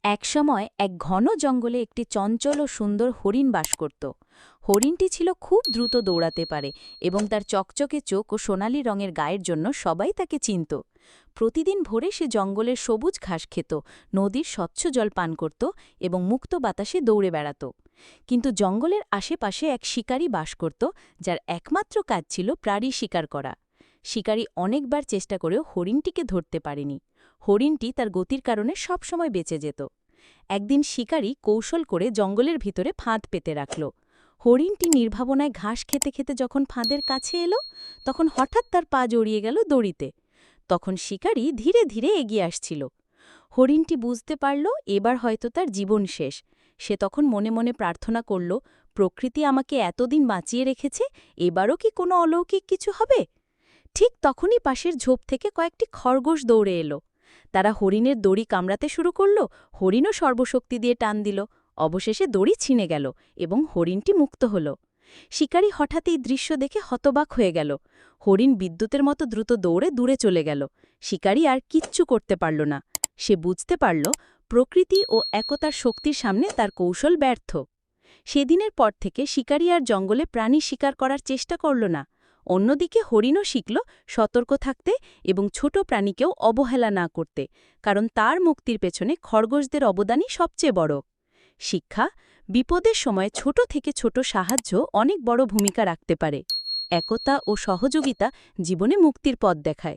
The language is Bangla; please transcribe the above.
একসময় এক ঘন জঙ্গলে একটি চঞ্চল ও সুন্দর হরিণ বাস করত। হরিণটি ছিল খুব দ্রুত দৌড়াতে পারে এবং তার চকচকে চোখ ও সোনালি রঙের গায়ের জন্য সবাই তাকে চিনত। প্রতিদিন ভোরে সে জঙ্গলের সবুজ ঘাস খেত, নদীর স্বচ্ছ জল পান করত এবং মুক্ত বাতাসে দৌড়ে বেড়াত। কিন্তু জঙ্গলের আশেপাশে এক শিকারী বাস করত, যার একমাত্র কাজ ছিল প্রাণী শিকার করা। শিকারী অনেকবার চেষ্টা করেও হরিণটিকে ধরতে পারেনি। হরিণটি তার গতির কারণে সবসময় বেঁচে যেত। একদিন শিকারী কৌশল করে জঙ্গলের ভিতরে ফাঁদ পেতে রাখল। হরিণটি নির্ভাবনায় ঘাস খেতে খেতে যখন ফাঁদের কাছে এলো, তখন হঠাৎ তার পা জড়িয়ে গেল দড়িতে। তখন শিকারী ধীরে ধীরে এগিয়ে আসছিল। হরিণটি বুঝতে পারল এবার হয়তো তার জীবন শেষ। সে তখন মনে মনে প্রার্থনা করল, প্রকৃতি আমাকে এতদিন বাঁচিয়ে রেখেছে, এবারও কি কোনো অলৌকিক কিছু হবে? ঠিক তখনই পাশের ঝোপ থেকে কয়েকটি খরগোশ দৌড়ে এলো। তারা হরিণের দড়ি কামড়াতে শুরু করল। হরিণও সর্বশক্তি দিয়ে টান দিল। অবশেষে দড়ি ছিঁড়ে গেল এবং হরিণটি মুক্ত হল। শিকারী হঠাৎ এই দৃশ্য দেখে হতবাক হয়ে গেল। হরিণ বিদ্যুতের মতো দ্রুত দৌড়ে দূরে চলে গেল। শিকারী আর কিচ্ছু করতে পারল না। সে বুঝতে পারল প্রকৃতি ও একতার শক্তির সামনে তার কৌশল ব্যর্থ। সেদিনের পর থেকে শিকারী আর জঙ্গলে প্রাণী শিকার করার চেষ্টা করল না। অন্যদিকে হরিণও শিখল সতর্ক থাকতে এবং ছোট প্রাণীকেও অবহেলা না করতে, কারণ তার মুক্তির পেছনে খরগোশদের অবদানই সবচেয়ে বড়। শিক্ষা: বিপদের সময় ছোট থেকে ছোট সাহায্য অনেক বড় ভূমিকা রাখতে পারে। একতা ও সহযোগিতা জীবনে মুক্তির পথ দেখায়।